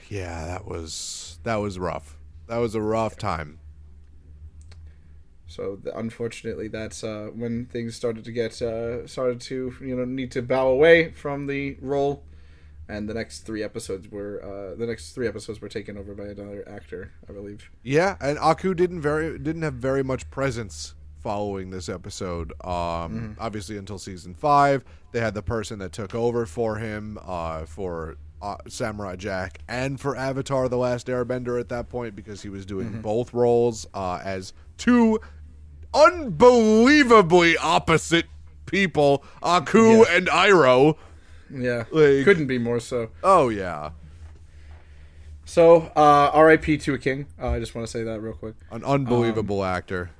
Yeah, that was rough. That was a rough time. So unfortunately, that's when things started to need to bow away from the role, and the next three episodes were taken over by another actor, I believe. Yeah, and Aku didn't have very much presence following this episode. Obviously, until season 5, they had the person that took over for him for Samurai Jack and for Avatar: The Last Airbender at that point, because he was doing both roles as two unbelievably opposite people, Aku and Iroh. Yeah, Like, couldn't be more so. Oh yeah. So, R.I.P. to a king. I just want to say that real quick. An unbelievable actor.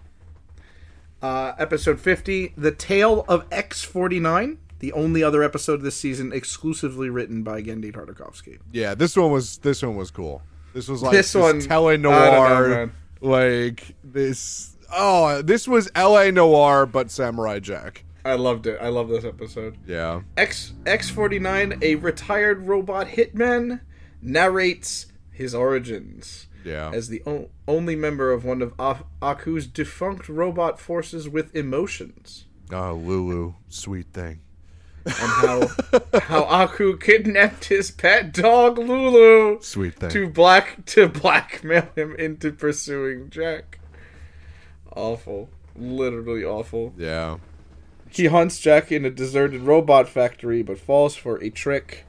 Episode 50, The Tale of X-49, the only other episode this season exclusively written by Gendy Tartakovsky. Yeah, this one was cool. This was like This one, tele-noir, I don't know, man. like this. Oh, this was L.A. noir, but Samurai Jack. I loved it. I love this episode. Yeah. X-49, a retired robot hitman, narrates his origins. Yeah. As the only member of one of Aku's defunct robot forces with emotions. Oh, Lulu, sweet thing. And how Aku kidnapped his pet dog Lulu Sweet thing. to blackmail him into pursuing Jack. Awful. Literally awful. Yeah. He hunts Jack in a deserted robot factory, but falls for a trick,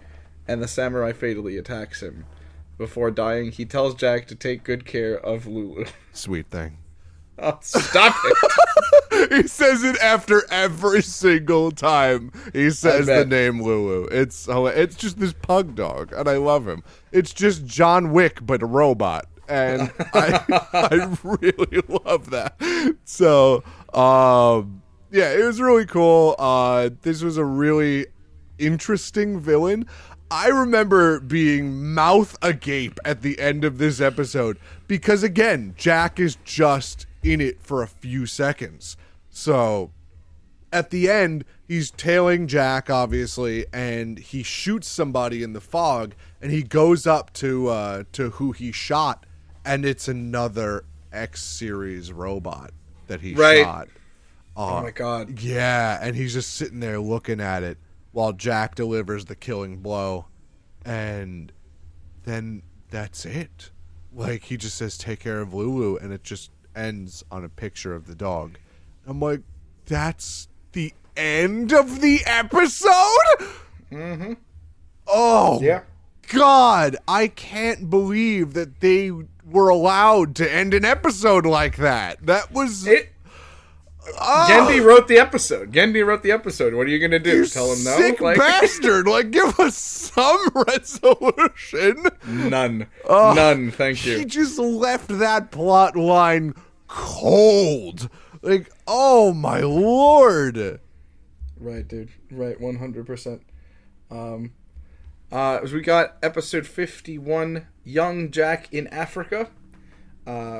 and the samurai fatally attacks him. Before dying, he tells Jack to take good care of Lulu. Sweet thing. Oh, stop it! He says it after every single time he says the name Lulu. It's just this pug dog, and I love him. It's just John Wick, but a robot. And I really love that. So, yeah, it was really cool. This was a really interesting villain. I remember being mouth agape at the end of this episode because, again, Jack is just in it for a few seconds. So at the end, he's tailing Jack, obviously, and he shoots somebody in the fog, and he goes up to who he shot, and it's another X-series robot that he shot. Oh my god. Yeah, and he's just sitting there looking at it while Jack delivers the killing blow, and then that's it. Like, he just says, take care of Lulu, and it just ends on a picture of the dog. I'm like, that's the end of the episode? Mm-hmm. Oh, yeah. God, I can't believe that they were allowed to end an episode like that. That was... Gendy wrote the episode. What are you going to do? Tell him no? Sick bastard. Like, give us some resolution. None. None, thank you. He just left that plot line cold. Like, oh my lord. Right, dude. Right, 100%. So we got episode 51, Young Jack in Africa.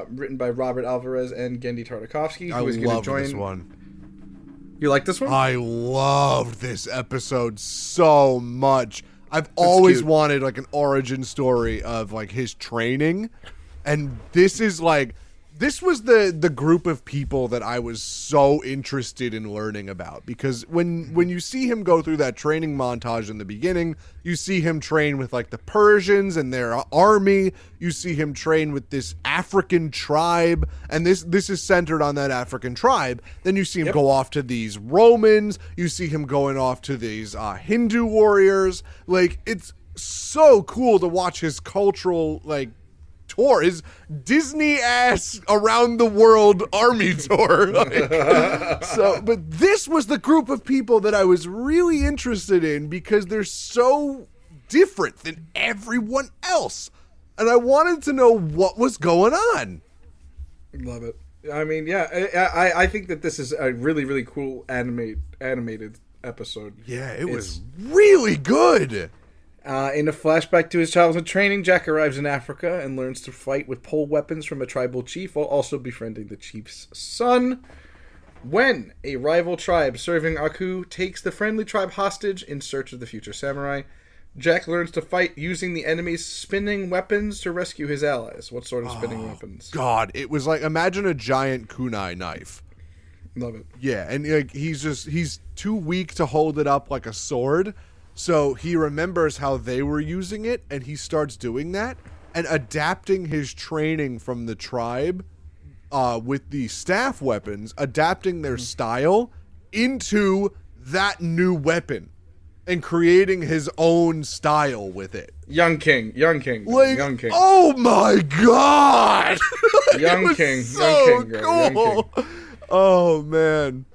Written by Robert Alvarez and Gendy Tartakovsky. I love this one. You like this one? I loved this episode so much. I've always wanted like an origin story of like his training, and this is like, this was the group of people that I was so interested in learning about, because when you see him go through that training montage in the beginning, you see him train with like the Persians and their army, you see him train with this African tribe, and this is centered on that African tribe. Then you see him go off to these Romans, you see him going off to these Hindu warriors. Like, it's so cool to watch his cultural like tour, his Disney ass around the world army tour. Like, so, but this was the group of people that I was really interested in because they're so different than everyone else, and I wanted to know what was going on. Love it. I mean, yeah, I think that this is a really, really cool animated episode. Yeah, it was really good. In a flashback to his childhood training, Jack arrives in Africa and learns to fight with pole weapons from a tribal chief while also befriending the chief's son. When a rival tribe serving Aku takes the friendly tribe hostage in search of the future samurai, Jack learns to fight using the enemy's spinning weapons to rescue his allies. What sort of spinning weapons? God, it was like, imagine a giant kunai knife. Love it. Yeah, and like he's too weak to hold it up like a sword, so he remembers how they were using it, and he starts doing that and adapting his training from the tribe with the staff weapons, adapting their style into that new weapon and creating his own style with it. Young King. Like, Young King. Oh my God! Young King. So Young King, cool. Young King. Oh man.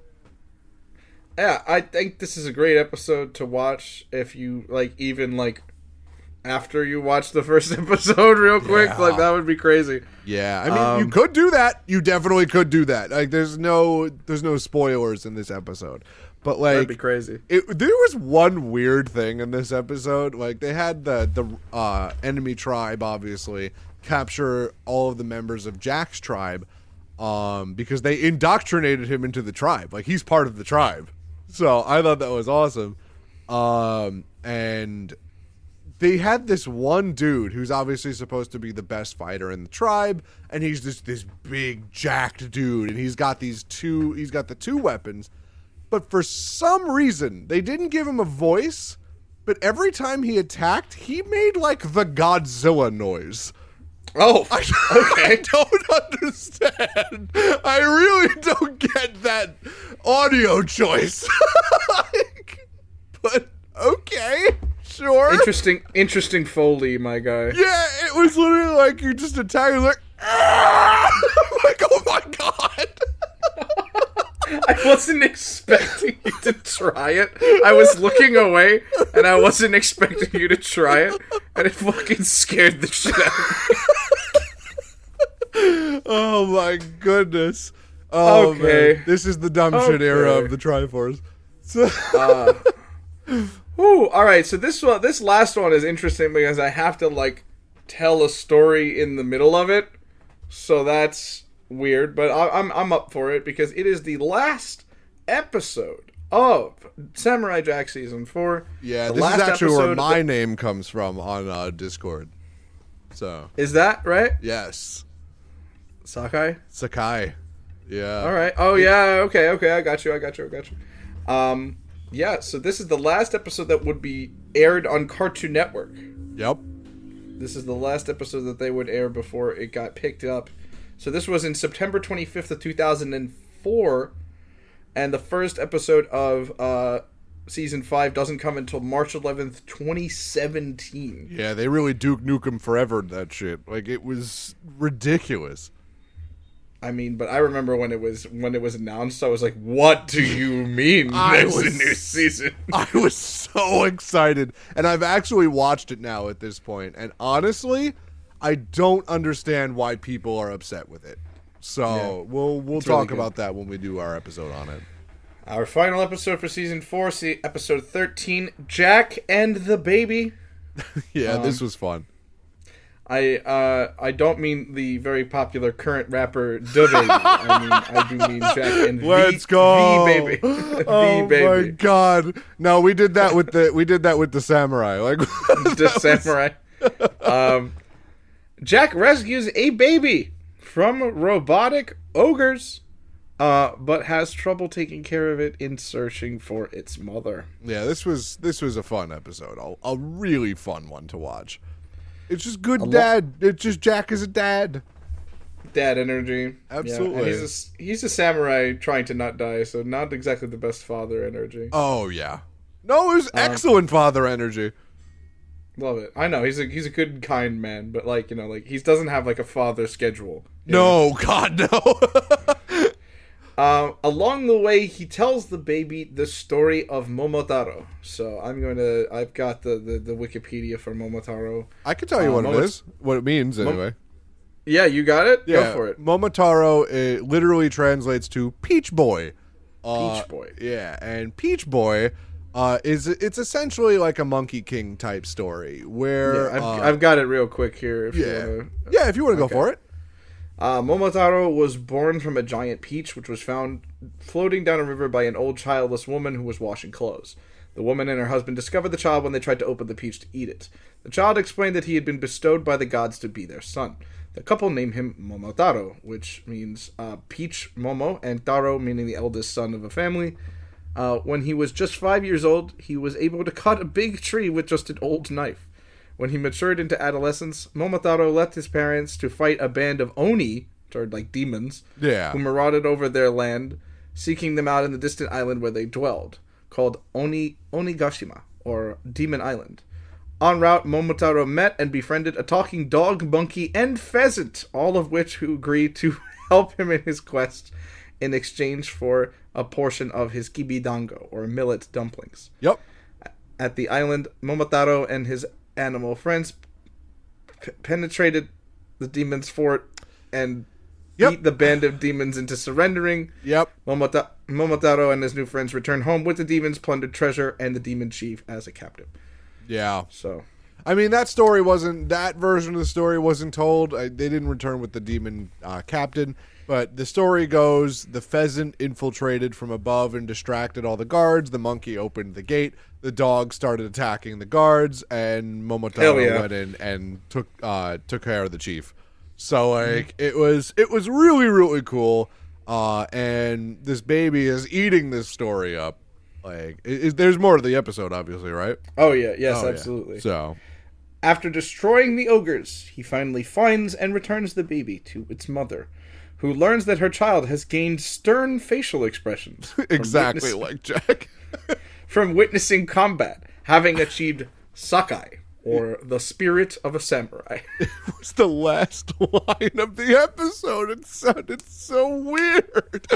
Yeah, I think this is a great episode to watch if you, like, even, like, after you watch the first episode real quick. Yeah. Like, that would be crazy. Yeah, I mean, you could do that. You definitely could do that. Like, there's no spoilers in this episode. But, like, That'd be crazy. There was one weird thing in this episode. Like, they had the enemy tribe, obviously, capture all of the members of Jack's tribe because they indoctrinated him into the tribe. Like, he's part of the tribe. So I thought that was awesome. And they had this one dude who's obviously supposed to be the best fighter in the tribe, and he's just this big jacked dude, and he's got the two weapons. But for some reason, they didn't give him a voice, but every time he attacked, he made like the Godzilla noise. Oh, Okay. I don't understand. I really don't get that audio choice. But okay, sure. Interesting Foley, my guy. Yeah, it was literally like you just attack and like, "Ah!" Like, oh my God. I wasn't expecting you to try it. I was looking away, and I wasn't expecting you to try it, and it fucking scared the shit out of me. Oh my goodness. Oh, Okay. man. This is the dumb shit era of the Tryforce. So Ooh, all right. So this last one is interesting because I have to like tell a story in the middle of it. So that's weird, but I'm up for it because it is the last episode of Samurai Jack season 4. yeah, The this is last actually where episode my name comes from on Discord. So is that right? yes, Sakai. Sakai. Yeah. All right. Oh yeah. Okay. I got you. Yeah. So this is the last episode that would be aired on Cartoon Network. Yep. This is the last episode that they would air before it got picked up. So this was in September 25th of 2004, and the first episode of season 5 doesn't come until March 11th, 2017. Yeah, they really Duke Nukem forever that shit. Like, it was ridiculous. I mean, but I remember when it was announced, I was like, "What do you mean there's a new season?" I was so excited, and I've actually watched it now at this point, and honestly, I don't understand why people are upset with it. So we'll talk really about that when we do our episode on it. Our final episode for season 4, episode 13, Jack and the Baby. Yeah, this was fun. I don't mean the very popular current rapper Da Baby. I do mean Jack and Let's go, the Baby. The Oh Baby. my God! No, we did that with the samurai. Like The samurai. Jack rescues a baby from robotic ogres, but has trouble taking care of it in searching for its mother. Yeah, this was a fun episode. A really fun one to watch. It's just good dad. It's just Jack is a dad. Dad energy. Absolutely. Yeah, and he's a samurai trying to not die, so not exactly the best father energy. Oh yeah. No, it was excellent father energy. Love it. I know he's a good kind man, but like he doesn't have like a father schedule. No, God no. Along the way, he tells the baby the story of Momotaro. So I've got the Wikipedia for Momotaro. I can tell you what it is, what it means anyway. Yeah, you got it? Yeah, Go for it. Momotaro literally translates to peach boy. Peach Boy. Yeah, and Peach Boy it's essentially like a Monkey King type story where I've got it real quick here. If you want to go for it. Momotaro was born from a giant peach, which was found floating down a river by an old childless woman who was washing clothes. The woman and her husband discovered the child when they tried to open the peach to eat it. The child explained that he had been bestowed by the gods to be their son. The couple named him Momotaro, which means peach Momo, and Taro meaning the eldest son of a family. When he was just 5 years old, he was able to cut a big tree with just an old knife. When he matured into adolescence, Momotaro left his parents to fight a band of Oni, which are like demons, who marauded over their land, seeking them out in the distant island where they dwelled, called Onigashima, or Demon Island. En route, Momotaro met and befriended a talking dog, monkey, and pheasant, all of which who agreed to help him in his quest in exchange for a portion of his kibidango, or millet dumplings. Yep. At the island, Momotaro and his animal friends penetrated the demon's fort and beat the band of demons into surrendering. Yep. Momotaro and his new friends returned home with the demons' plundered treasure and the demon chief as a captive. Yeah. So, I mean, that version of the story wasn't told. They didn't return with the demon captain. But the story goes, the pheasant infiltrated from above and distracted all the guards. The monkey opened the gate. The dog started attacking the guards, and Momotaro went in and took care of the chief. So like it was really, really cool. And this baby is eating this story up. Like there's more to the episode, obviously, right? Oh yeah, yes, absolutely. Yeah. So after destroying the ogres, he finally finds and returns the baby to its mother, who learns that her child has gained stern facial expressions. Exactly like Jack. From witnessing combat, having achieved Sakai, or the spirit of a samurai. It was the last line of the episode. It sounded so weird.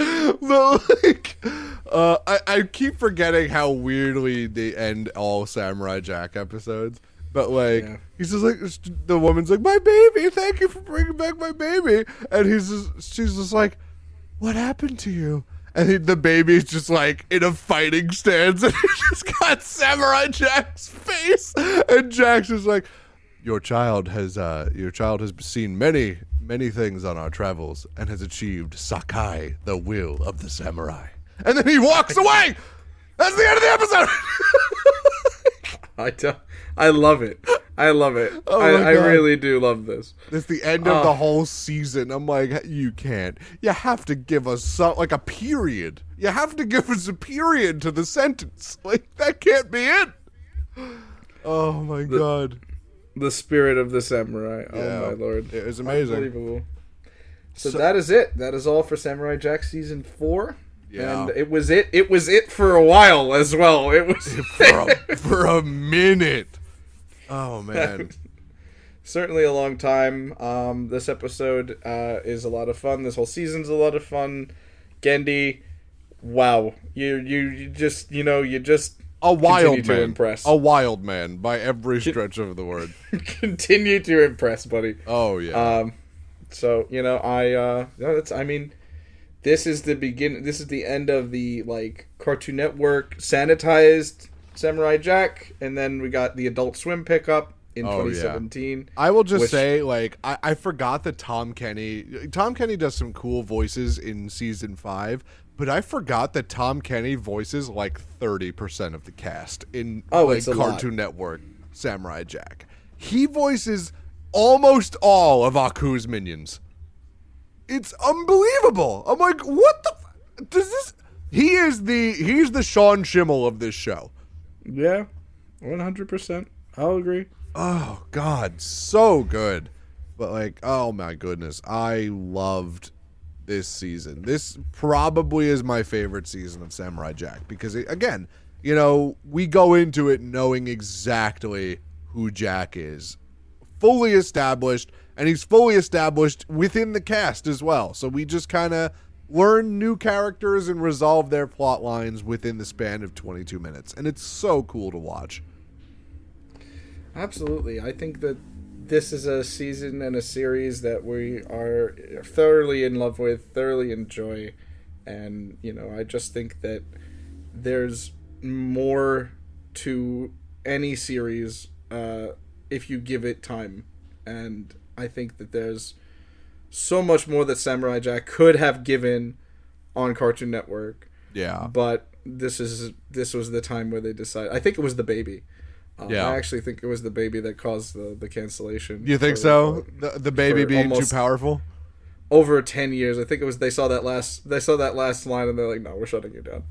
I keep forgetting how weirdly they end all Samurai Jack episodes. But he's just like, the woman's like, my baby, thank you for bringing back my baby. And she's just like, what happened to you? And the baby's just like in a fighting stance, and he just got Samurai Jack's face. And Jack's just like, your child has seen many, many things on our travels and has achieved Sakai, the will of the samurai. And then he walks away. That's the end of the episode. I love it. I love it. Oh I really do love this. It's the end of the whole season. I'm like, you can't. You have to give us like a period. You have to give us a period to the sentence. Like, that can't be it. Oh my god. The spirit of the samurai. Oh my lord. It was amazing. Unbelievable. So that is it. That is all for Samurai Jack season 4. Yeah. And it was it for a while as well. It was for a minute. Oh man. Certainly a long time. This episode is a lot of fun. This whole season's a lot of fun. Gendy, wow. You just a wild man. To impress. A wild man by every stretch of the word. Continue to impress, buddy. Oh yeah. So, this is the beginning. This is the end of the Cartoon Network sanitized Samurai Jack, and then we got the Adult Swim pickup in 2017. Yeah. I will just say, I forgot that Tom Kenny does some cool voices in season 5, but I forgot that Tom Kenny voices 30% of the cast in Cartoon Network Samurai Jack. He voices almost all of Aku's minions. It's unbelievable. I'm like, what the does this? He's the Sean Schimmel of this show. Yeah, 100%. I'll agree. Oh God, so good. But oh my goodness, I loved this season. This probably is my favorite season of Samurai Jack because again, we go into it knowing exactly who Jack is, fully established. And he's fully established within the cast as well. So we just kind of learn new characters and resolve their plot lines within the span of 22 minutes. And it's so cool to watch. Absolutely. I think that this is a season and a series that we are thoroughly in love with, thoroughly enjoy. And, I just think that there's more to any series if you give it time. And I think that there's so much more that Samurai Jack could have given on Cartoon Network. Yeah. But this was the time where they decided. I think it was the baby. Yeah. I actually think it was the baby that caused the cancellation. You think so? The baby being too powerful? Over 10 years. I think it was they saw that last line and they're like, no, we're shutting you down.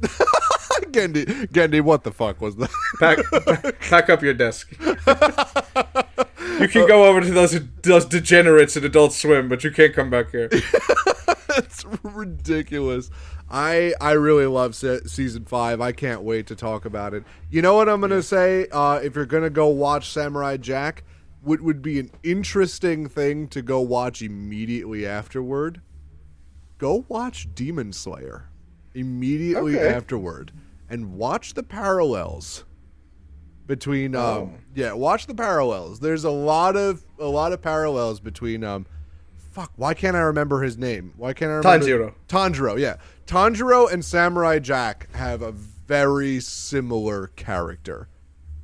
Gendy, what the fuck was that? Pack up your desk. You can go over to those degenerates at Adult Swim, but you can't come back here. That's ridiculous. I really love season 5. I can't wait to talk about it. You know what I'm going to say? If you're going to go watch Samurai Jack, what would be an interesting thing to go watch immediately afterward? Go watch Demon Slayer immediately afterward and watch the parallels between watch the parallels. There's a lot of parallels between why can't I remember his name? Why can't I remember Tanjiro, yeah. Tanjiro and Samurai Jack have a very similar character.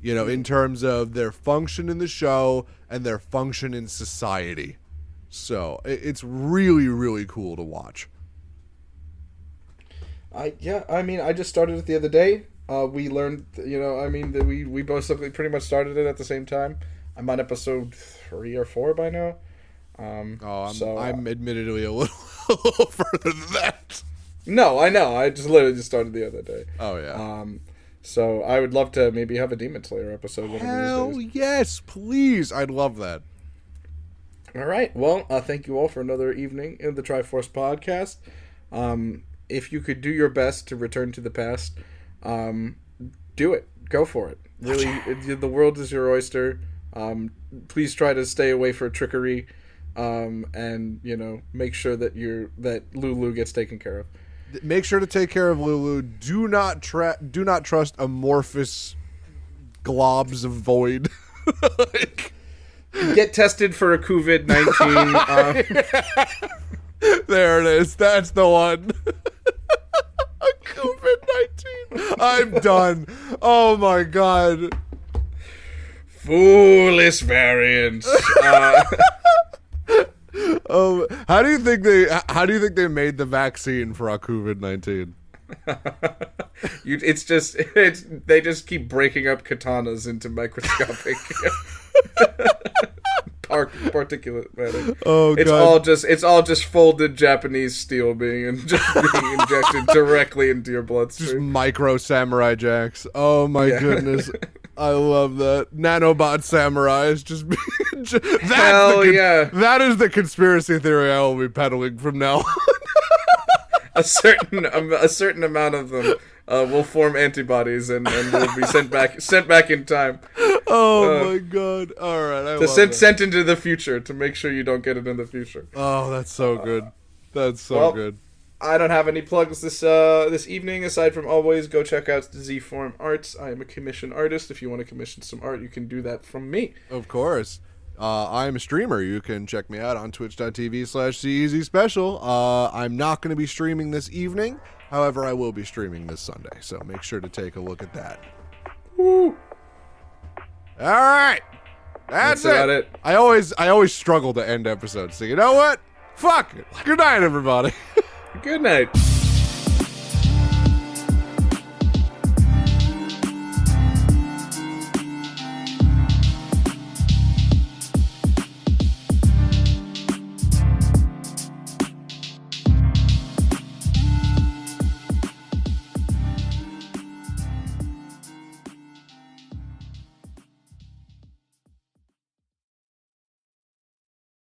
In terms of their function in the show and their function in society. So, it's really, really cool to watch. I just started it the other day. We learned, that we both pretty much started it at the same time. I'm on episode 3 or 4 by now. I'm admittedly a little further than that. No, I know. I just literally just started the other day. Oh, yeah. So I would love to maybe have a Demon Slayer episode one Hell of these days. Yes, please. I'd love that. All right. Well, thank you all for another evening in the Tryforce podcast. If you could do your best to return to the past, do it. Go for it. Really, the world is your oyster. Please try to stay away from trickery, and make sure that Lulu gets taken care of. Make sure to take care of Lulu. Do not trust amorphous globs of void. Get tested for a COVID-19. There it is. That's the one. COVID-19. I'm done. Oh my god. Foolish variants. How do you think they made the vaccine for our COVID-19? They just keep breaking up katanas into microscopic particulate matter. Oh god. It's all just folded Japanese steel being injected directly into your bloodstream. Just micro Samurai Jacks. Oh my goodness. I love that. Nanobot samurais just that is the conspiracy theory I will be peddling from now on. A certain amount of them will form antibodies and will be sent back in time. Oh my god! All right, sent into the future to make sure you don't get it in the future. Oh, that's so good. That's so good. I don't have any plugs this evening aside from always go check out Z Form Arts. I am a commissioned artist. If you want to commission some art, you can do that from me. Of course. I'm a streamer. You can check me out on twitch.tv/CEasySpecial. I'm not going to be streaming this evening. However, I will be streaming this Sunday, so make sure to take a look at that. Woo! All right. That's it. I always struggle to end episodes, so you know what? Fuck it. Good night, everybody. Good night.